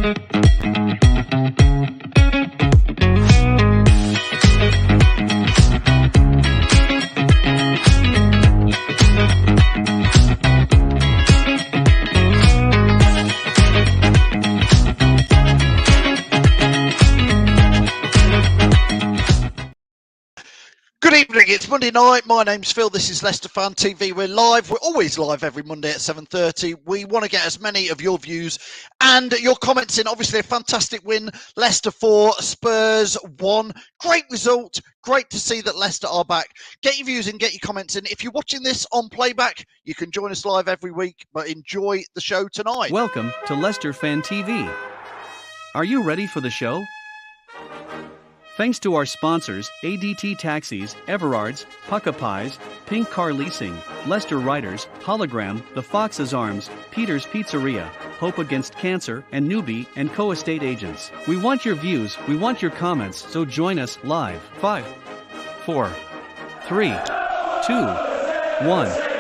Good evening, it's Monday night. My name's Phil, this is Leicester Fan TV. We're live, we're always live every Monday at 7:30. We want to get as many of your views and your comments in. Obviously a fantastic win, Leicester 4, Spurs 1. Great result, great to see that Leicester are back. Get your views in, get your comments in. If you're watching this on playback, you can join us live every week, but enjoy the show tonight. Welcome to Leicester Fan TV. Are you ready for the show? Thanks to our sponsors, ADT Taxis, Everards, Pukka Pies, Pink Car Leasing, Leicester Riders, Hollogram, The Fox's Arms, Peter's Pizzeria, Hope Against Cancer, and Newby Co estate agents. We want your views, we want your comments, so join us live. 5, 4, 3, 2, 1.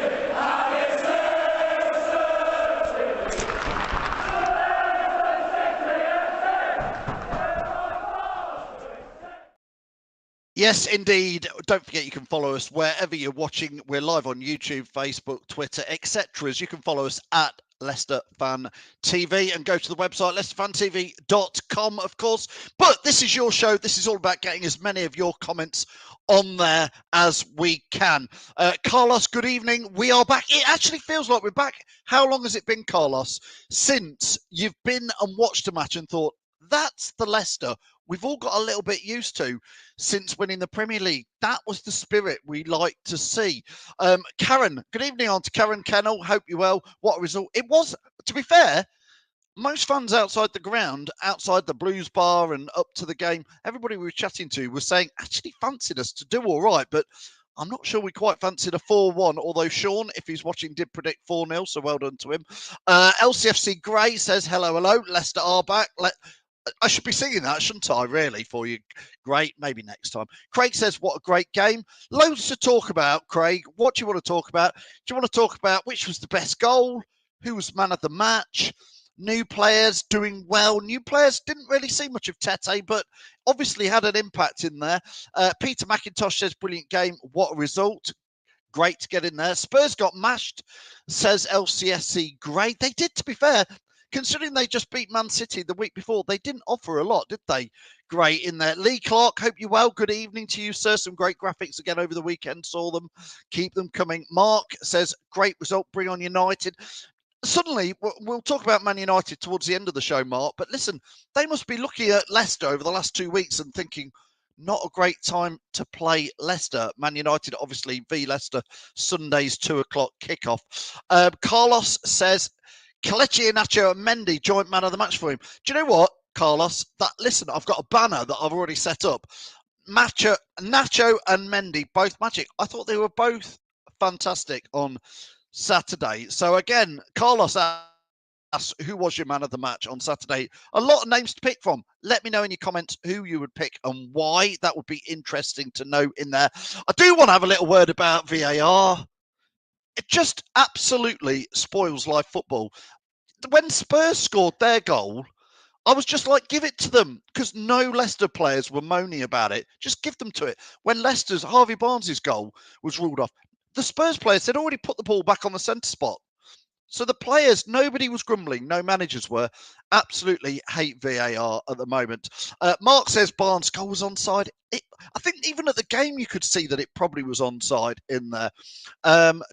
Yes, indeed. Don't forget you can follow us wherever you're watching. We're live on YouTube, Facebook, Twitter, etc. You can follow us at Leicester Fan TV and go to the website leicesterfantv.com, of course. But this is your show. This is all about getting as many of your comments on there as we can. Carlos, good evening. We are back. It actually feels like we're back. How long has it been, Carlos, since you've been and watched a match and thought, that's the Leicester we've all got a little bit used to since winning the Premier League? That was the spirit we like to see. Karen, good evening on to Karen Kennel. Hope you're well. What a result. It was, to be fair, most fans outside the ground, outside the Blues bar and up to the game, everybody we were chatting to was saying, actually fancied us to do all right, but I'm not sure we quite fancied a 4-1, although Sean, if he's watching, did predict 4-0, so well done to him. LCFC Gray says, hello, Leicester are back. I should be singing that, shouldn't I, really, for you? Great, maybe next time. Craig says, what a great game. Loads to talk about, Craig. What do you want to talk about? Do you want to talk about which was the best goal? Who was man of the match? New players doing well. New players didn't really see much of Tete, but obviously had an impact in there. Peter McIntosh says, brilliant game. What a result. Great to get in there. Spurs got mashed, says LCSC. Great. They did, to be fair. Considering they just beat Man City the week before, they didn't offer a lot, did they? Great in there. Lee Clark, hope you're well. Good evening to you, sir. Some great graphics again over the weekend. Saw them. Keep them coming. Mark says, great result. Bring on United. Suddenly, we'll talk about Man United towards the end of the show, Mark. But listen, they must be looking at Leicester over the last 2 weeks and thinking, not a great time to play Leicester. Man United, obviously, v Leicester, Sunday's 2 o'clock kickoff. Carlos says, Kelechi Iheanacho and Mendy, joint man of the match for him. Do you know what, Carlos? Listen, I've got a banner that I've already set up. Nacho and Mendy, both magic. I thought they were both fantastic on Saturday. So again, Carlos asks, who was your man of the match on Saturday? A lot of names to pick from. Let me know in your comments who you would pick and why. That would be interesting to know in there. I do want to have a little word about VAR. It just absolutely spoils live football. When Spurs scored their goal, I was just like, give it to them, because no Leicester players were moaning about it. Just give them to it. When Leicester's Harvey Barnes' goal was ruled off, the Spurs players had already put the ball back on the centre spot. So the players, nobody was grumbling. No managers were. Absolutely hate VAR at the moment. Mark says Barnes' goal was onside. I think even at the game you could see that it probably was onside in there.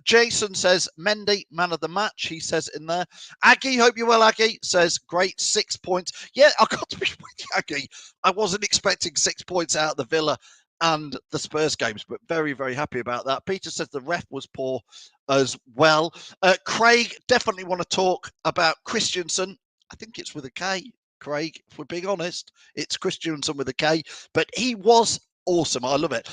Jason says Mendy, man of the match. He says in there. Aggie, hope you're well, Aggie, says great 6 points. Yeah, I got to be with you, Aggie. I wasn't expecting 6 points out of the Villa and the Spurs games, but very, very happy about that. Peter says the ref was poor as well. Craig, definitely want to talk about Kristiansen. I think it's with a K, Craig, if we're being honest. It's Kristiansen with a K, but he was awesome. I love it.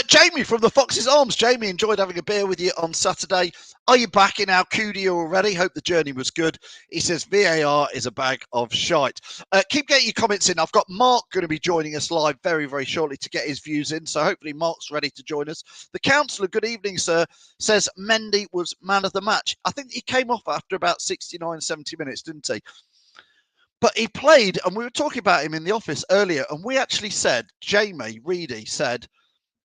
Jamie from the Fox's Arms. Jamie, enjoyed having a beer with you on Saturday. Are you back in Alcudia already? Hope the journey was good. He says VAR is a bag of shite. Keep getting your comments in. I've got Mark going to be joining us live very, very shortly to get his views in. So hopefully Mark's ready to join us. The councillor, good evening, sir, says Mendy was man of the match. I think he came off after about 69, 70 minutes, didn't he? But he played, and we were talking about him in the office earlier, and we actually said, Jamie Reedy said,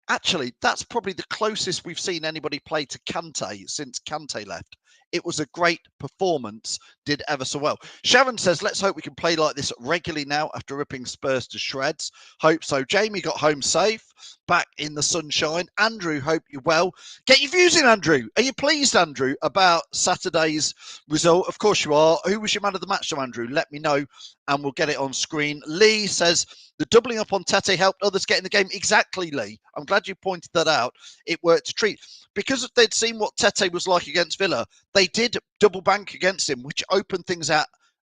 actually, that's probably the closest we've seen anybody play to Kante since Kante left. It was a great performance, did ever so well. Sharon says, let's hope we can play like this regularly now after ripping Spurs to shreds. Hope so. Jamie got home safe, back in the sunshine. Andrew, hope you're well. Get your views in, Andrew. Are you pleased, Andrew, about Saturday's result? Of course you are. Who was your man of the match, though, Andrew? Let me know, and we'll get it on screen. Lee says, the doubling up on Tete helped others get in the game. Exactly, Lee. I'm glad you pointed that out. It worked a treat. Because they'd seen what Tete was like against Villa, they did double bank against him, which opened things out.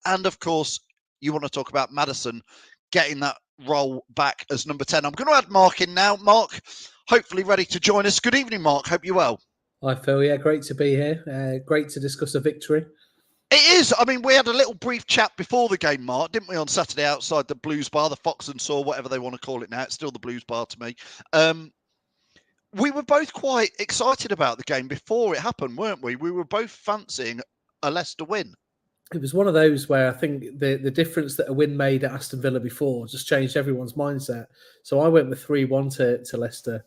And, of course, you want to talk about Maddison getting that role back as number 10. I'm going to add Mark in now. Mark, hopefully ready to join us. Good evening, Mark. Hope you're well. Hi, Phil. Yeah, great to be here. Great to discuss a victory. It is. I mean, we had a little brief chat before the game, Mark, didn't we, on Saturday outside the Blues Bar, the Fox and Saw, whatever they want to call it now. It's still the Blues Bar to me. We were both quite excited about the game before it happened, weren't we? We were both fancying a Leicester win. It was one of those where I think the difference that a win made at Aston Villa before just changed everyone's mindset. So I went with 3-1 to Leicester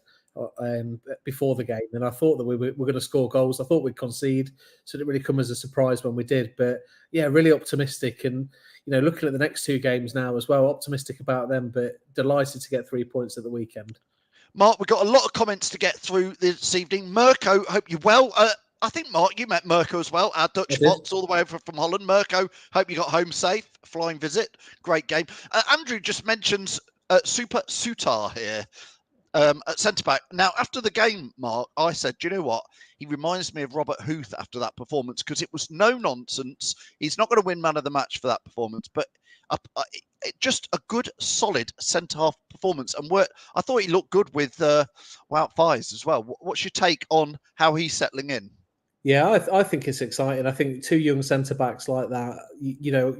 before the game, and I thought that we were going to score goals. I thought we'd concede, so it didn't really come as a surprise when we did. But yeah, really optimistic, and looking at the next two games now as well, optimistic about them, but delighted to get 3 points at the weekend. Mark, we've got a lot of comments to get through this evening. Mirko, hope you're well. I think, Mark, you met Mirko as well, our Dutch Fox, all the way over from Holland. Mirko, hope you got home safe. Flying visit. Great game. Andrew just mentions Super Sutar here at centre-back. Now, after the game, Mark, I said, do you know what? He reminds me of Robert Huth after that performance because it was no nonsense. He's not going to win man of the match for that performance, but just a good, solid centre-half performance. And I thought he looked good with Wout Faes as well. What's your take on how he's settling in? Yeah, I think it's exciting. I think two young centre-backs like that,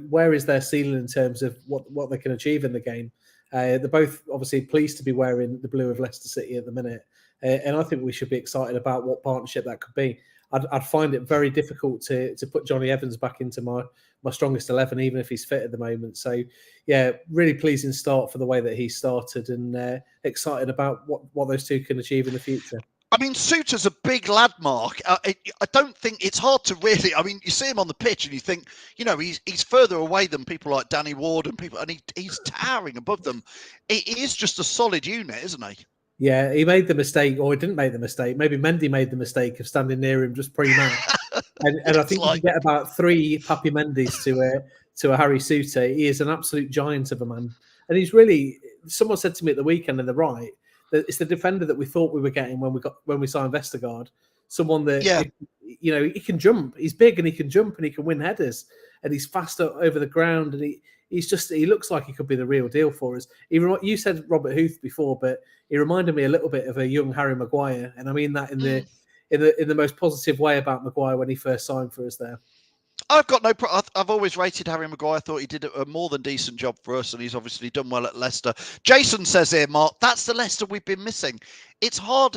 where is their ceiling in terms of what they can achieve in the game? They're both obviously pleased to be wearing the blue of Leicester City at the minute. And I think we should be excited about what partnership that could be. I'd find it very difficult to put Johnny Evans back into my strongest 11, even if he's fit at the moment. So, yeah, really pleasing start for the way that he started, and excited about what those two can achieve in the future. I mean, Suter's a big lad, Mark. I don't think it's hard to really. I mean, you see him on the pitch and you think, he's further away than people like Danny Ward and people, and he's towering above them. It is just a solid unit, isn't he? Yeah, he made the mistake, or he didn't make the mistake. Maybe Mendy made the mistake of standing near him just pre-match. and I think you can get about 3 Papi Mendis to a Harry Suter. He is an absolute giant of a man. And he's really, someone said to me at the weekend in the right, that it's the defender that we thought we were getting when we signed Vestergaard. Someone that, he can jump. He's big and he can jump and he can win headers. And he's faster over the ground. And he looks like he could be the real deal for us. You said Robert Huth before, but he reminded me a little bit of a young Harry Maguire, and I mean that in the most positive way about Maguire when he first signed for us there. I've got no problem. I've always rated Harry Maguire. Thought he did a more than decent job for us, and he's obviously done well at Leicester. Jason says here, Mark, that's the Leicester we've been missing. It's hard.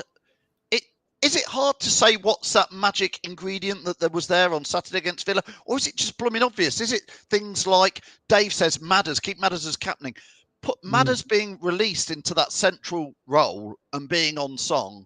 Is it hard to say what's that magic ingredient that was there on Saturday against Villa? Or is it just blooming obvious? Is it things like Dave says, Madders, keep Madders as captaining? Put Madders being released into that central role and being on song.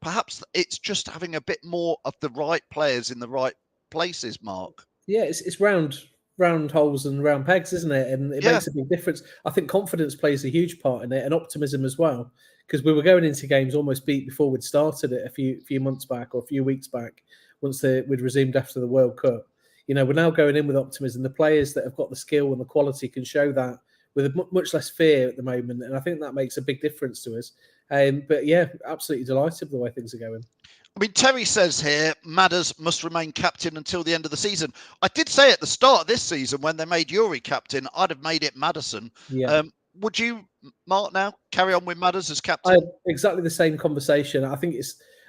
Perhaps it's just having a bit more of the right players in the right places, Mark. Yeah, it's round holes and round pegs, isn't it? And it makes a big difference. I think confidence plays a huge part in it, and optimism as well. Because we were going into games almost beat before we'd started it a few months back or a few weeks back, once we'd resumed after the World Cup. We're now going in with optimism. The players that have got the skill and the quality can show that with much less fear at the moment, and I think that makes a big difference to us. But yeah, absolutely delighted with the way things are going. I mean, Terry says here, Madders must remain captain until the end of the season. I did say at the start of this season, when they made Yuri captain, I'd have made it Maddison. Yeah. Would you, Mark, now carry on with Madders as captain? Exactly the same conversation. I think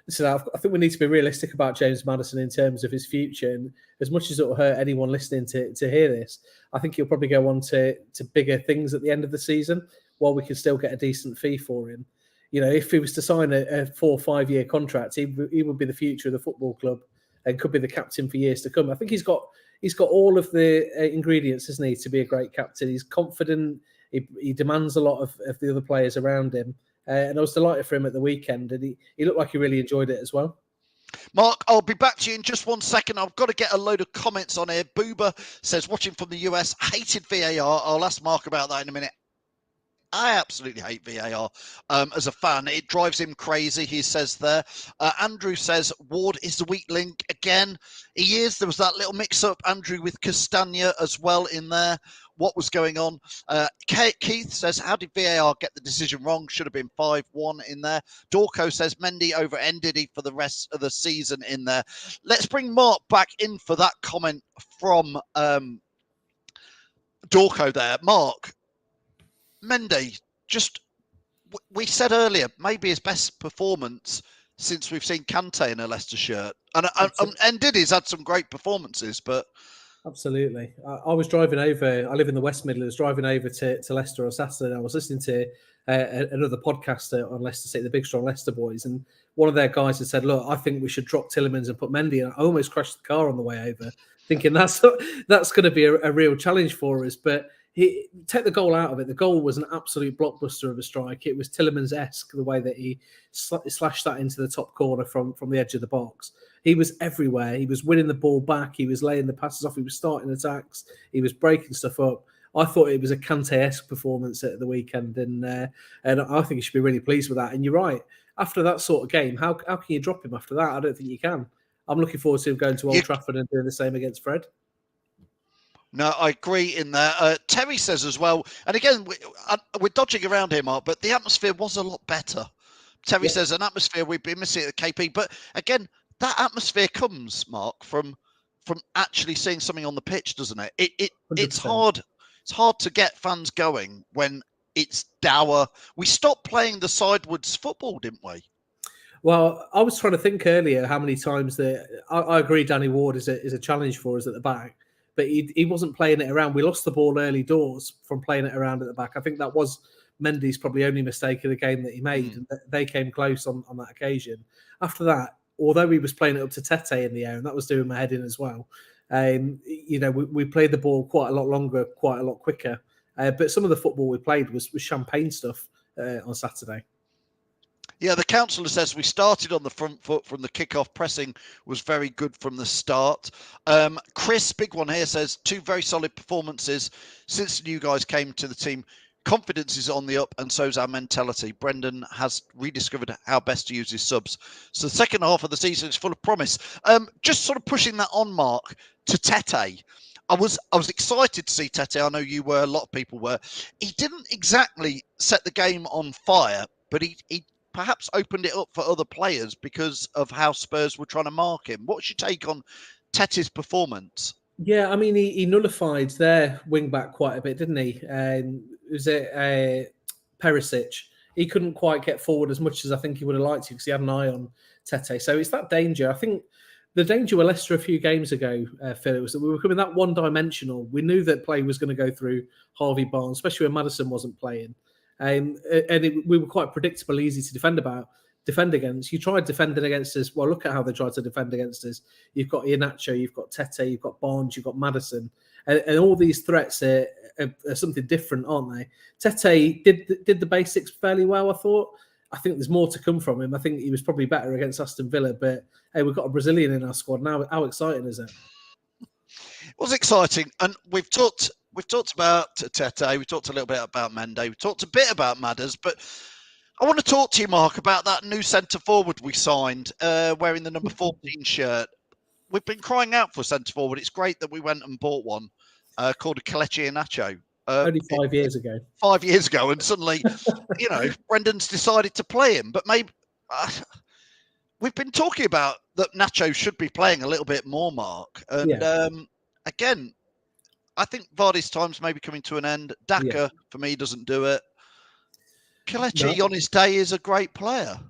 I think we need to be realistic about James Maddison in terms of his future. And as much as it will hurt anyone listening to hear this, I think he'll probably go on to bigger things at the end of the season, while we can still get a decent fee for him. If he was to sign a 4 or 5 year contract, he would be the future of the football club and could be the captain for years to come. I think he's got he's got all of the ingredients, isn't he, to be a great captain. He's confident. He demands a lot of the other players around him. And I was delighted for him at the weekend, and he looked like he really enjoyed it as well. Mark, I'll be back to you in just 1 second. I've got to get a load of comments on here. Booba says, watching from the US, hated VAR. I'll ask Mark about that in a minute. I absolutely hate VAR as a fan. It drives him crazy, he says there. Andrew says, Ward is the weak link again. He is. There was that little mix-up, Andrew, with Castagna as well in there. What was going on? Keith says, how did VAR get the decision wrong? Should have been 5-1 in there. Dorco says, Mendy over Ndidi for the rest of the season in there. Let's bring Mark back in for that comment from Dorco there. Mark, Mendy, we said earlier, maybe his best performance since we've seen Kante in a Leicester shirt. And Ndidi's had some great performances, but... Absolutely. I was driving over, I live in the West Midlands, driving over to Leicester on Saturday, and I was listening to another podcaster on Leicester City, the Big Strong Leicester Boys, and one of their guys had said, look, I think we should drop Tielemans and put Mendy, and I almost crashed the car on the way over, thinking that's going to be a real challenge for us. But take the goal out of it. The goal was an absolute blockbuster of a strike. It was Tielemans-esque, the way that he slashed that into the top corner from the edge of the box. He was everywhere. He was winning the ball back. He was laying the passes off. He was starting attacks. He was breaking stuff up. I thought it was a Kante-esque performance at the weekend, and I think you should be really pleased with that. And you're right. After that sort of game, how can you drop him after that? I don't think you can. I'm looking forward to him going to Old Trafford and doing the same against Fred. No, I agree in there. Terry says as well, and again, we're dodging around here, Mark, but the atmosphere was a lot better. Terry says an atmosphere we've been missing at the KP. But again, that atmosphere comes, Mark, from actually seeing something on the pitch, doesn't it? It's hard. It's hard to get fans going when it's dour. We stopped playing the sidewards football, didn't we? Well, I was trying to think earlier how many times I agree Danny Ward is a challenge for us at the back, but he wasn't playing it around. We lost the ball early doors from playing it around at the back. I think that was Mendy's probably only mistake of the game that he made. And they came close on that occasion. After that, although he was playing it up to Tete in the air, and that was doing my head in as well, we played the ball quite a lot longer, quite a lot quicker. But some of the football we played was champagne stuff on Saturday. Yeah, the councillor says we started on the front foot from the kick-off. Pressing was very good from the start. Chris, big one here, says 2 very solid performances since the new guys came to the team. Confidence is on the up, and so's our mentality. Brendan has rediscovered how best to use his subs. So the second half of the season is full of promise. Just sort of pushing that on, Mark, to Tete. I was excited to see Tete. I know you were, a lot of people were. He didn't exactly set the game on fire, but he perhaps opened it up for other players because of how Spurs were trying to mark him. What's your take on Tete's performance? Yeah, I mean, he nullified their wing-back quite a bit, didn't he? Was it Perisic? He couldn't quite get forward as much as I think he would have liked to because he had an eye on Tete. So it's that danger. I think the danger with Leicester a few games ago, Phil, was that we were coming that one-dimensional. We knew that play was going to go through Harvey Barnes, especially when Maddison wasn't playing. We were quite predictable, easy to defend against. You tried defending against us. Well, look at how they tried to defend against us. You've got Iheanacho, you've got Tete, you've got Barnes, you've got Maddison. And all these threats are something different, aren't they? Tete did the basics fairly well, I thought. I think there's more to come from him. I think he was probably better against Aston Villa. But, hey, we've got a Brazilian in our squad now. How exciting is it? It was exciting. And we've talked about Tete. We talked a little bit about Mendy. We talked a bit about Madders. But I want to talk to you, Mark, about that new centre-forward we signed wearing the number 14 shirt. We've been crying out for a centre-forward. It's great that we went and bought one called a Kelechi Iheanacho. Only 5 years ago. 5 years ago, and suddenly, Brendan's decided to play him. But maybe we've been talking about that Nacho should be playing a little bit more, Mark. And again, I think Vardy's time's maybe coming to an end. Daka, for me, doesn't do it. Kelechi on his day is a great player.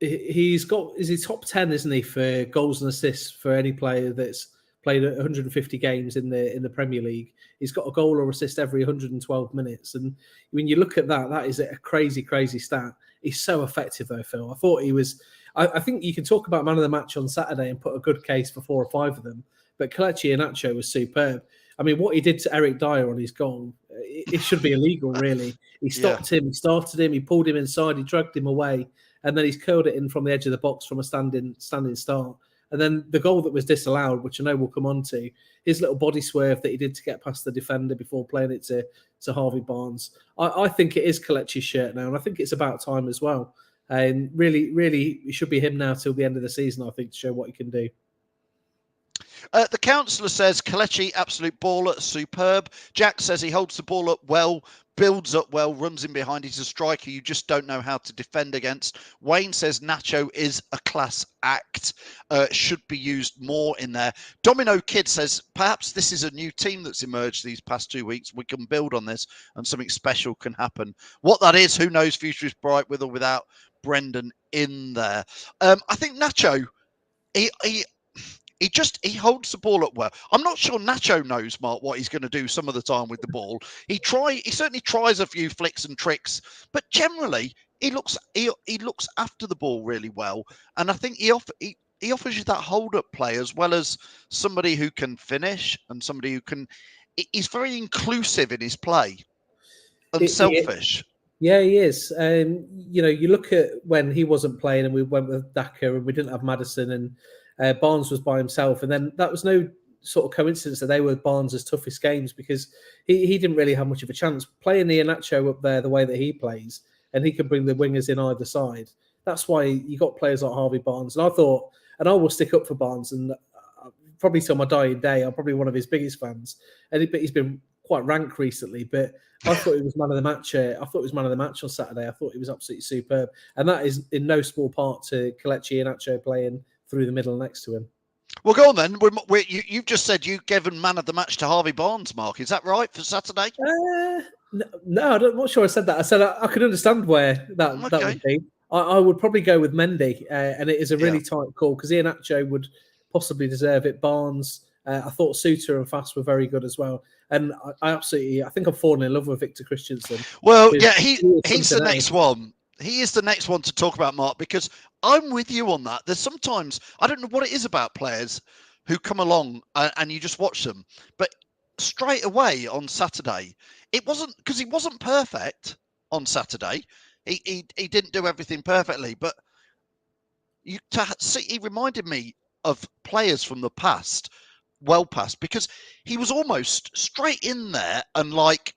Is he top 10, isn't he, for goals and assists for any player that's played 150 games in the Premier League? He's got a goal or assist every 112 minutes. And when you look at that is a crazy, crazy stat. He's so effective, though, Phil. I thought he was... I think you can talk about man of the match on Saturday and put a good case for 4 or 5 of them. But Kelechi Iheanacho was superb. I mean, what he did to Eric Dyer on his goal, it should be illegal, really. He stopped him, he started him, he pulled him inside, he dragged him away, and then he's curled it in from the edge of the box from a standing start. And then the goal that was disallowed, which I know we'll come on to, his little body swerve that he did to get past the defender before playing it to Harvey Barnes. I think it is Kelechi's shirt now, and I think it's about time as well. And really, really, it should be him now till the end of the season, I think, to show what he can do. The councillor says Kelechi, absolute baller, superb. Jack says he holds the ball up well, builds up well, runs in behind. He's a striker you just don't know how to defend against. Wayne says Nacho is a class act, should be used more in there. Domino Kid says perhaps this is a new team that's emerged these past 2 weeks. We can build on this and something special can happen. What that is, who knows? Future is bright with or without Brendan in there. I think Nacho, he holds the ball up well. I'm not sure Nacho knows, Mark, what he's going to do some of the time with the ball. He certainly tries a few flicks and tricks, but generally he looks after the ball really well. And I think he offers you that hold up play as well as somebody who can finish and somebody who can. He's very inclusive in his play, unselfish. Yeah, he is. You look at when he wasn't playing and we went with Daka and we didn't have Maddison and Barnes was by himself, and then that was no sort of coincidence that they were Barnes' toughest games because he didn't really have much of a chance playing Iheanacho up there the way that he plays, and he can bring the wingers in either side. That's why you got players like Harvey Barnes, and I thought, and I will stick up for Barnes, and probably till my dying day, I'm probably one of his biggest fans, but he's been quite rank recently, but I thought he was man of the match. I thought he was man of the match on Saturday. I thought he was absolutely superb, and that is in no small part to Kelechi Iheanacho playing through the middle next to him. Well, go on then. You've just said you've given man of the match to Harvey Barnes, Mark. Is that right for Saturday? No, I'm not sure I said that. I said I could understand where that would be. I would probably go with Mendy, and it is a really tight call because Iheanacho would possibly deserve it. Barnes, I thought Suter and Fast were very good as well. And I think I'm falling in love with Victor Kristiansen. Well, yeah, he's the next one. He is the next one to talk about, Mark, because I'm with you on that. There's sometimes, I don't know what it is about players who come along and you just watch them. But straight away on Saturday, it wasn't, because he wasn't perfect on Saturday. He didn't do everything perfectly. But he reminded me of players from the past, well past, because he was almost straight in there and like,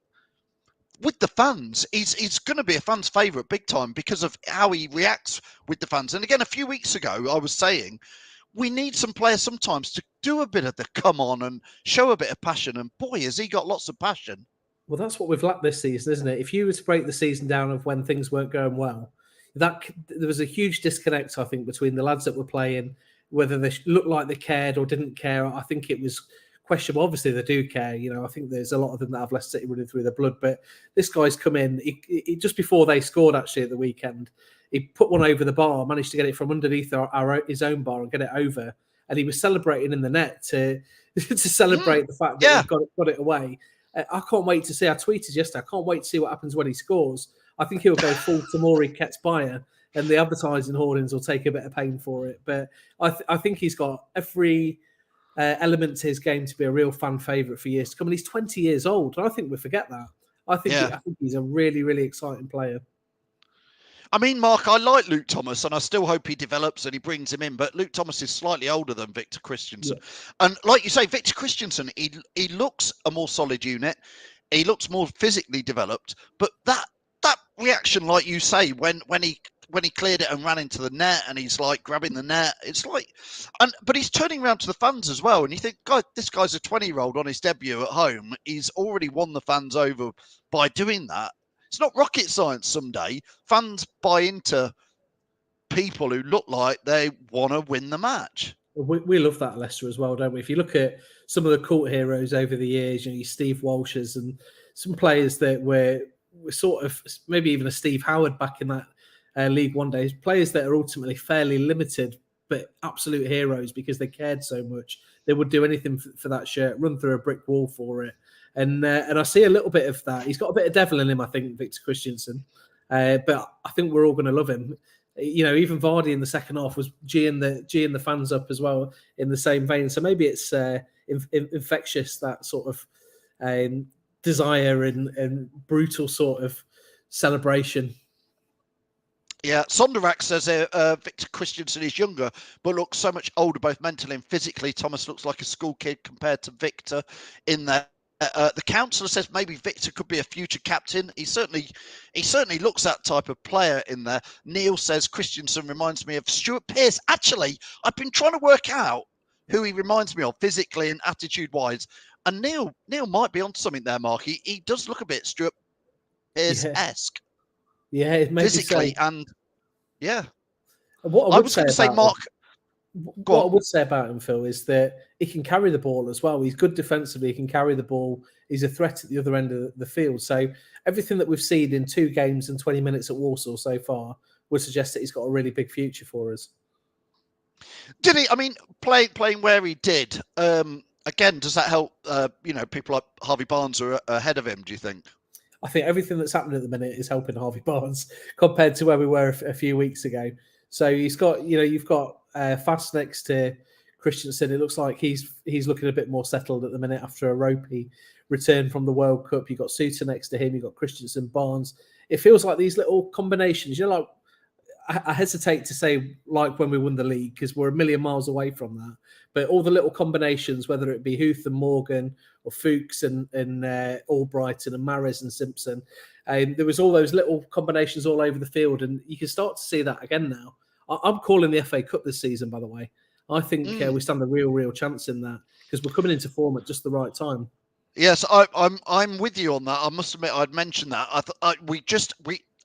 with the fans, he's going to be a fan's favourite big time because of how he reacts with the fans. And again, a few weeks ago, I was saying we need some players sometimes to do a bit of the come on and show a bit of passion. And boy, has he got lots of passion. Well, that's what we've lacked this season, isn't it? If you were to break the season down of when things weren't going well, there was a huge disconnect, I think, between the lads that were playing, whether they looked like they cared or didn't care. I think it was questionable. Obviously, they do care. I think there's a lot of them that have Leicester City running through their blood. But this guy's come in. He just before they scored, actually, at the weekend, he put one over the bar, managed to get it from underneath his own bar and get it over. And he was celebrating in the net to celebrate the fact that he got it away. I can't wait to see. I tweeted yesterday. I can't wait to see what happens when he scores. I think he'll go full Tamori Ketsbayer, and the advertising hoardings will take a bit of pain for it. But I think he's got every element to his game to be a real fan favourite for years to come. And he's 20 years old. And I think we forget that. I think he's a really, really exciting player. I mean, Mark, I like Luke Thomas and I still hope he develops and he brings him in. But Luke Thomas is slightly older than Victor Kristiansen. Yeah. And like you say, Victor Kristiansen, he looks a more solid unit. He looks more physically developed. But that reaction, like you say, when he cleared it and ran into the net and he's like grabbing the net, it's like, but he's turning around to the fans as well. And you think, God, this guy's a 20-year-old on his debut at home. He's already won the fans over by doing that. It's not rocket science someday. Fans buy into people who look like they want to win the match. We love that at Leicester as well, don't we? If you look at some of the cult heroes over the years, Steve Walsh's and some players that were sort of, maybe even a Steve Howard back in that League One days, players that are ultimately fairly limited, but absolute heroes because they cared so much. They would do anything for that shirt, run through a brick wall for it. And I see a little bit of that. He's got a bit of devil in him, I think, Victor Kristiansen. But I think we're all going to love him. Even Vardy in the second half was geeing the fans up as well in the same vein. So maybe it's infectious, that sort of desire and brutal sort of celebration. Yeah, Sonderak says Victor Kristiansen is younger, but looks so much older, both mentally and physically. Thomas looks like a school kid compared to Victor in there. The councillor says maybe Victor could be a future captain. He certainly looks that type of player in there. Neil says Kristiansen reminds me of Stuart Pearce. Actually, I've been trying to work out who he reminds me of physically and attitude-wise. And Neil might be onto something there, Mark. He does look a bit Stuart Pearce-esque. Yeah, it may physically and yeah. What I was going to say, Mark. What I would say about him, Phil, is that he can carry the ball as well. He's good defensively. He can carry the ball. He's a threat at the other end of the field. So everything that we've seen in 2 games and 20 minutes at Walsall so far would suggest that he's got a really big future for us. Did he? I mean, playing where he did. Again, does that help? People like Harvey Barnes are ahead of him. Do you think? I think everything that's happening at the minute is helping Harvey Barnes compared to where we were a few weeks ago. So he's got, you've got Fast next to Kristiansen. It looks like he's looking a bit more settled at the minute after a ropey return from the World Cup. You've got Suter next to him. You've got Kristiansen, Barnes. It feels like these little combinations. Like I hesitate to say like when we won the league because we're a million miles away from that. But all the little combinations, whether it be Huth and Morgan or Fuchs and Albrighton and Mahrez and Simpson, there was all those little combinations all over the field, and you can start to see that again now. I'm calling the FA Cup this season, by the way. I think we stand a real chance in that because we're coming into form at just the right time. Yes, I'm with you on that. I must admit, I'd mentioned that.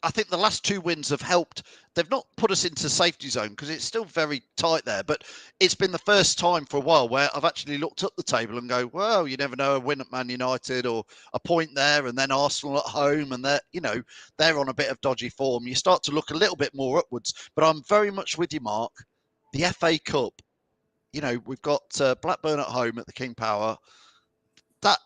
I think the last 2 wins have helped. They've not put us into safety zone because it's still very tight there. But it's been the first time for a while where I've actually looked up the table and go, well, you never know, a win at Man United or a point there, and then Arsenal at home, and they're on a bit of dodgy form. You start to look a little bit more upwards. But I'm very much with you, Mark. The FA Cup, we've got Blackburn at home at the King Power. That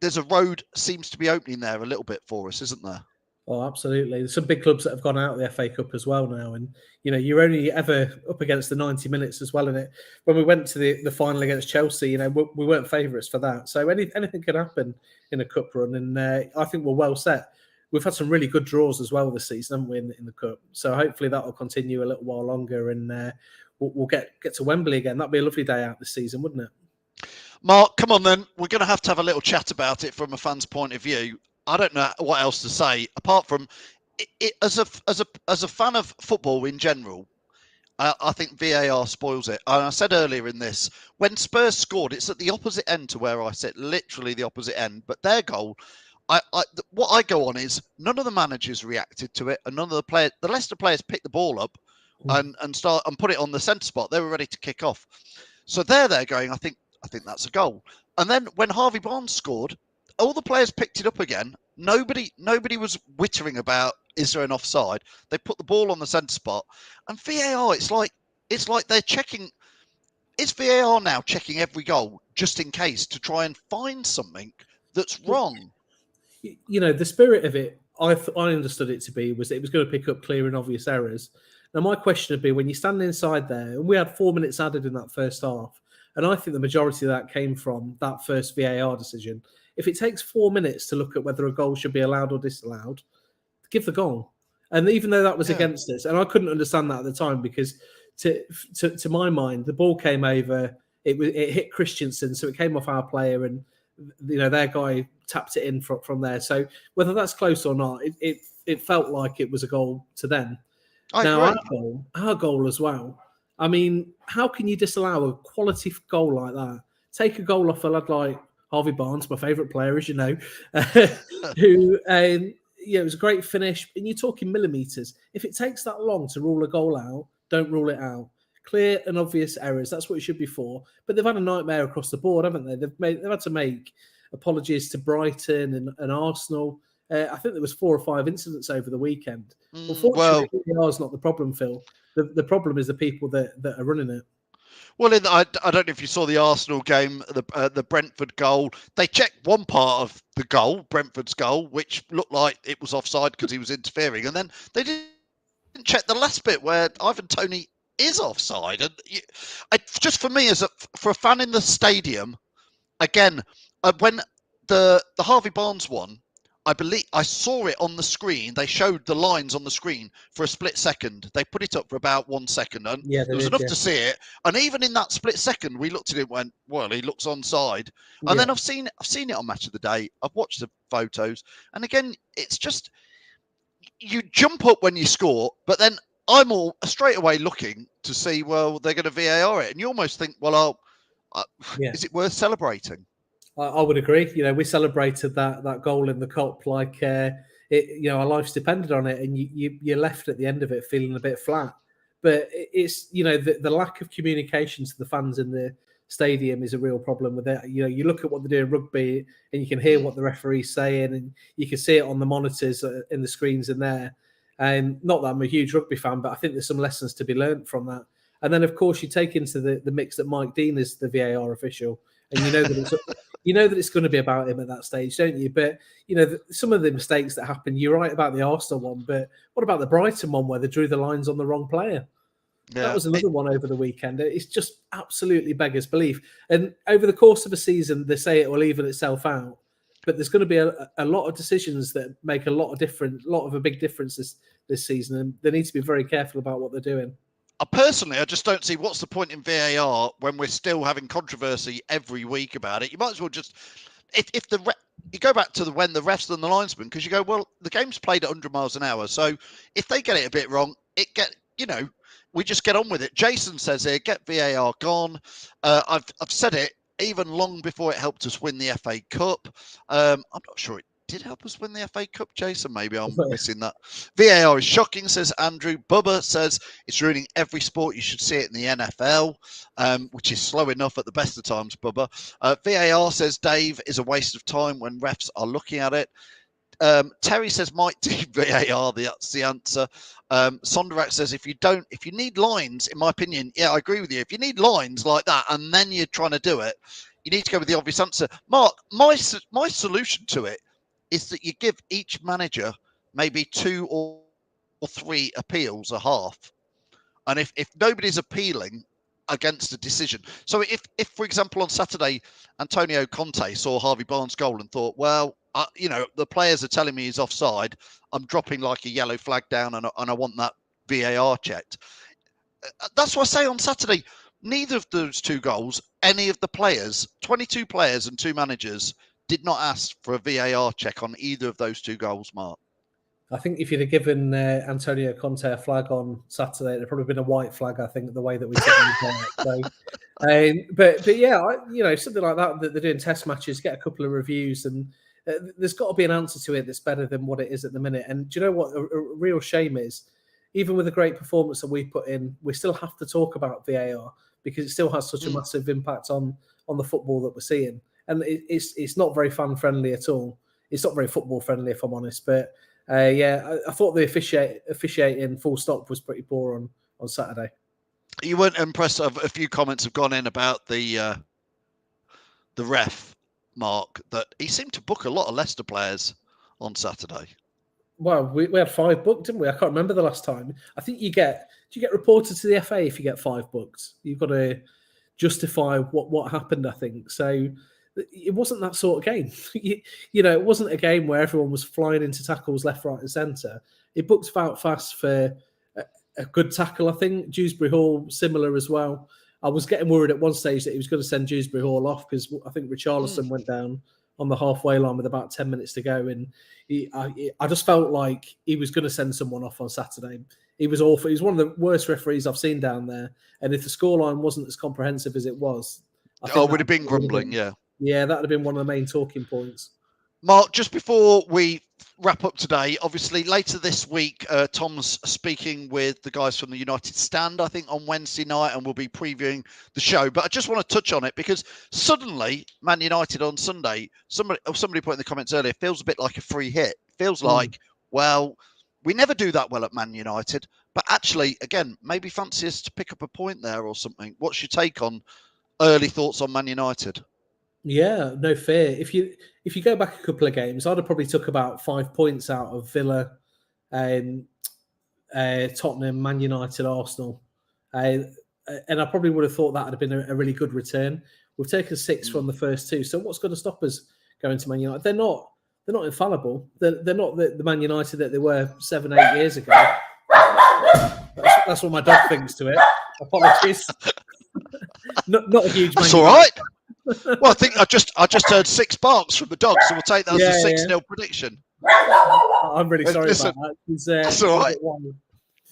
there's a road seems to be opening there a little bit for us, isn't there? Oh, absolutely. There's some big clubs that have gone out of the FA Cup as well now. And, you're only ever up against the 90 minutes as well in it. When we went to the final against Chelsea, we weren't favourites for that. So anything could happen in a cup run. And I think we're well set. We've had some really good draws as well this season, haven't we, in the cup? So hopefully that will continue a little while longer and we'll get to Wembley again. That'd be a lovely day out this season, wouldn't it? Mark, come on then. We're going to have a little chat about it from a fan's point of view. I don't know what else to say apart from it, as a fan of football in general. I think VAR spoils it. And I said earlier in this, when Spurs scored, it's at the opposite end to where I sit, literally the opposite end. But their goal, what I go on is none of the managers reacted to it, and none of the players. The Leicester players picked the ball up and put it on the centre spot. They were ready to kick off. So they're there going, I think that's a goal. And then when Harvey Barnes scored, all the players picked it up again. Nobody was wittering about is there an offside. They put the ball on the centre spot, and VAR. It's like they're checking. Is VAR now checking every goal just in case to try and find something that's wrong? The spirit of it, I understood it to be was that it was going to pick up clear and obvious errors. Now my question would be when you stand inside there, and we had 4 minutes added in that first half, and I think the majority of that came from that first VAR decision. If it takes 4 minutes to look at whether a goal should be allowed or disallowed, give the goal. And even though that was against us, and I couldn't understand that at the time because to my mind, the ball came over, it hit Kristiansen, so it came off our player, and their guy tapped it in from there. So whether that's close or not, it felt like it was a goal to them. Our goal as well. I mean, how can you disallow a quality goal like that? Take a goal off a lad like Harvey Barnes, my favourite player, as you know, who, it was a great finish. And you're talking millimetres. If it takes that long to rule a goal out, don't rule it out. Clear and obvious errors. That's what it should be for. But they've had a nightmare across the board, haven't they? They've had to make apologies to Brighton and Arsenal. I think there was 4 or 5 incidents over the weekend. Unfortunately, VAR is not the problem, Phil. The problem is the people that are running it. Well, I don't know if you saw the Arsenal game, the Brentford goal. They checked one part of the goal, Brentford's goal, which looked like it was offside because he was interfering, and then they didn't didn't check the last bit where Ivan Toney is offside, and just for me for a fan in the stadium, again, when the Harvey Barnes one, I believe I saw it on the screen. They showed the lines on the screen for a split second. They put it up for about 1 second, and Yeah, there was enough to see it. And even in that split second, we looked at it and went, "Well, he looks onside." And then I've seen it on Match of the Day. I've watched the photos, and again, it's just you jump up when you score, but then I'm all straight away looking to see, well, they're going to VAR it, and you almost think, well, is it worth celebrating? I would agree. We celebrated that goal in the Cup like our lives depended on it, and you're left at the end of it feeling a bit flat. But it's the lack of communication to the fans in the stadium is a real problem with it. You look at what they do in rugby, and you can hear what the referee's saying, and you can see it on the monitors in the screens in there. And not that I'm a huge rugby fan, but I think there's some lessons to be learned from that. And then, of course, you take into the mix that Mike Dean is the VAR official, and you know that it's going to be about him at that stage, don't you? But some of the mistakes that happen, you're right about the Arsenal one, but what about the Brighton one where they drew the lines on the wrong player? Yeah, that was another one over the weekend. It's just absolutely beggars belief. And over the course of a season, they say it will even itself out, but there's going to be a lot of decisions that make a lot of a big difference this season, and they need to be very careful about what they're doing. Personally, I just don't see what's the point in VAR when we're still having controversy every week about it. You might as well just, you go back to when the refs and the linesmen, because you go, well, the game's played at 100 miles an hour, so if they get it a bit wrong, we just get on with it. Jason says here, get VAR gone. I've said it even long before it helped us win the FA Cup. I'm not sure it did help us win the FA Cup, Jason. Maybe I'm missing that. VAR is shocking, says Andrew. Bubba says it's ruining every sport. You should see it in the NFL, which is slow enough at the best of times, Bubba. VAR, says Dave, is a waste of time when refs are looking at it. Terry says might do VAR, that's the answer. Sonderak says if you need lines, in my opinion, yeah, I agree with you. If you need lines like that and then you're trying to do it, you need to go with the obvious answer. Mark, my solution to it is that you give each manager maybe 2 or 3 appeals a half. And if nobody's appealing against a decision. So if for example, on Saturday, Antonio Conte saw Harvey Barnes' goal and thought, well, the players are telling me he's offside, I'm dropping like a yellow flag down and I want that VAR checked. That's what I say on Saturday. Neither of those 2 goals, any of the players, 22 players and 2 managers, did not ask for a VAR check on either of those 2 goals, Mark. I think if you'd have given Antonio Conte a flag on Saturday, it'd probably been a white flag. I think the way that we took the but yeah, something like that they're doing test matches, get a couple of reviews, and there's got to be an answer to it that's better than what it is at the minute. And do you know what a real shame is? Even with the great performance that we put in, we still have to talk about VAR because it still has such a massive impact on the football that we're seeing, and it's not very fan friendly at all. It's not very football friendly, if I'm honest, but. I thought the officiating full stop was pretty poor on Saturday. You weren't impressed. A few comments have gone in about the ref, Mark, that he seemed to book a lot of Leicester players on Saturday. Well, we had 5 booked, didn't we? I can't remember the last time. I think do you get reported to the FA if you get 5 booked? You've got to justify what happened, I think. So it wasn't that sort of game. It wasn't a game where everyone was flying into tackles left, right and centre. It booked about fast for a good tackle, I think. Dewsbury Hall, similar as well. I was getting worried at one stage that he was going to send Dewsbury Hall off because I think Richarlison went down on the halfway line with about 10 minutes to go. And I just felt like he was going to send someone off on Saturday. He was awful. He was one of the worst referees I've seen down there. And if the scoreline wasn't as comprehensive as it was... it would have been grumbling, yeah. Yeah, that would have been one of the main talking points. Mark, just before we wrap up today, obviously later this week, Tom's speaking with the guys from the United Stand, I think, on Wednesday night, and we'll be previewing the show. But I just want to touch on it because suddenly, Man United on Sunday, somebody put in the comments earlier, feels a bit like a free hit. Feels like, well, we never do that well at Man United. But actually, again, maybe fancy us to pick up a point there or something. What's your take on early thoughts on Man United? Yeah, no fear. If you go back a couple of games, I'd have probably took about 5 points out of Villa, Tottenham, Man United, Arsenal. And I probably would have thought that would have been a really good return. We've taken 6 from the first 2. So what's going to stop us going to Man United? They're not infallible. They're not the Man United that they were 7-8 years ago. That's what my dog thinks to it. Apologies. not a huge. That's all right. Well, I think I just heard 6 barks from the dog, so we'll take that as a 6-0 prediction. I'm really sorry about that. That's all right.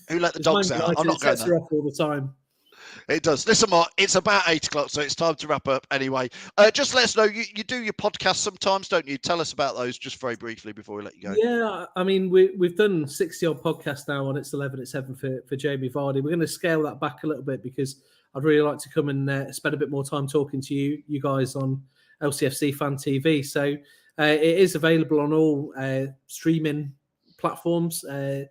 Who let the dogs out? I'm not going there. Off all the time. It does. Listen, Mark, it's about 8 o'clock, so it's time to wrap up anyway. Just let us know. You do your podcasts sometimes, don't you? Tell us about those just very briefly before we let you go. Yeah, I mean, we've done 60-odd podcasts now on It's 11 at 7 for Jamie Vardy. We're going to scale that back a little bit because I'd really like to come and spend a bit more time talking to you guys on LCFC Fan TV. So it is available on all streaming platforms and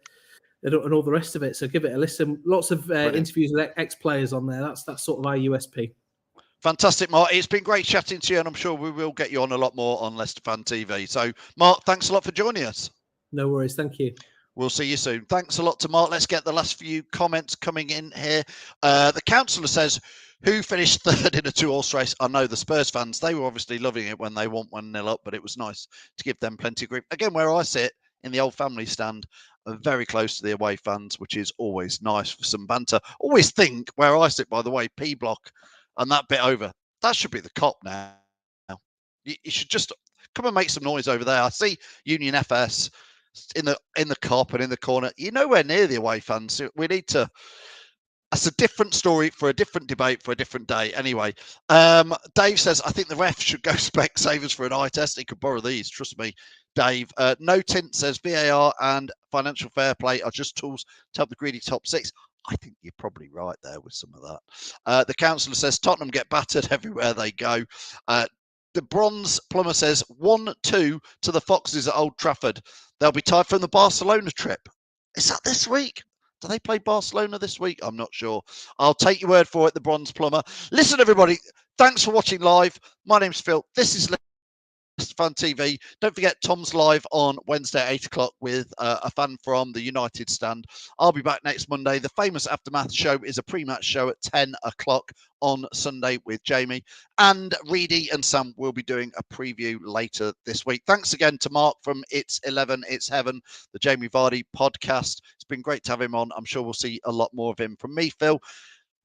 all the rest of it. So give it a listen. Lots of interviews with ex-players on there. That's sort of our USP. Fantastic, Mark. It's been great chatting to you, and I'm sure we will get you on a lot more on Leicester Fan TV. So, Mark, thanks a lot for joining us. No worries. Thank you. We'll see you soon. Thanks a lot to Mark. Let's get the last few comments coming in here. The councillor says, who finished 3rd in a 2-horse race? I know the Spurs fans, they were obviously loving it when they went 1-0 up, but it was nice to give them plenty of grief. Again, where I sit in the old family stand, very close to the away fans, which is always nice for some banter. Always think where I sit, by the way, P block and that bit over, that should be the cop now. You should just come and make some noise over there. I see Union FS in the cop and in the corner. You're nowhere near the away fans. We need to. That's a different story for a different debate for a different day. Anyway, Dave says, I think the ref should go Specsavers for an eye test. He could borrow these. Trust me, Dave. No Tint says VAR and financial fair play are just tools to help the greedy top 6. I think you're probably right there with some of that. The councillor says Tottenham get battered everywhere they go. The Bronze Plumber says 1-2 to the Foxes at Old Trafford. They'll be tied from the Barcelona trip. Is that this week? Do they play Barcelona this week? I'm not sure. I'll take your word for it, the Bronze Plumber. Listen, everybody, thanks for watching live. My name's Phil. This is Leicester Fan TV. Don't forget, Tom's live on Wednesday at 8 o'clock with a fan from the United stand. I'll be back next Monday. The famous Aftermath show is a pre-match show at 10 o'clock on Sunday with Jamie. And Reedy and Sam will be doing a preview later this week. Thanks again to Mark from It's 11, It's Heaven, the Jamie Vardy podcast. It's been great to have him on. I'm sure we'll see a lot more of him. From me, Phil,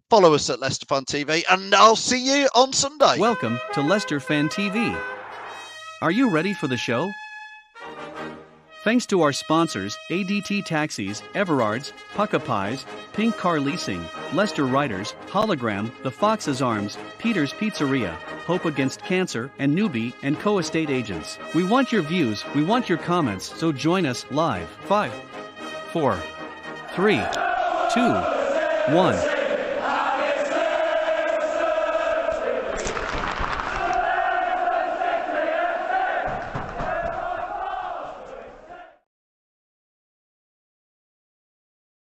follow us at Leicester Fan TV, and I'll see you on Sunday. Welcome to Leicester Fan TV. Are you ready for the show? Thanks to our sponsors, ADT Taxis, Everards, Pukka Pies, Pink Car Leasing, Leicester Riders, Hollogram, The Fox's Arms, Peter's Pizzeria, Hope Against Cancer, and Newby Co estate agents. We want your views, we want your comments, so join us live. 5, 4, 3, 2, 1.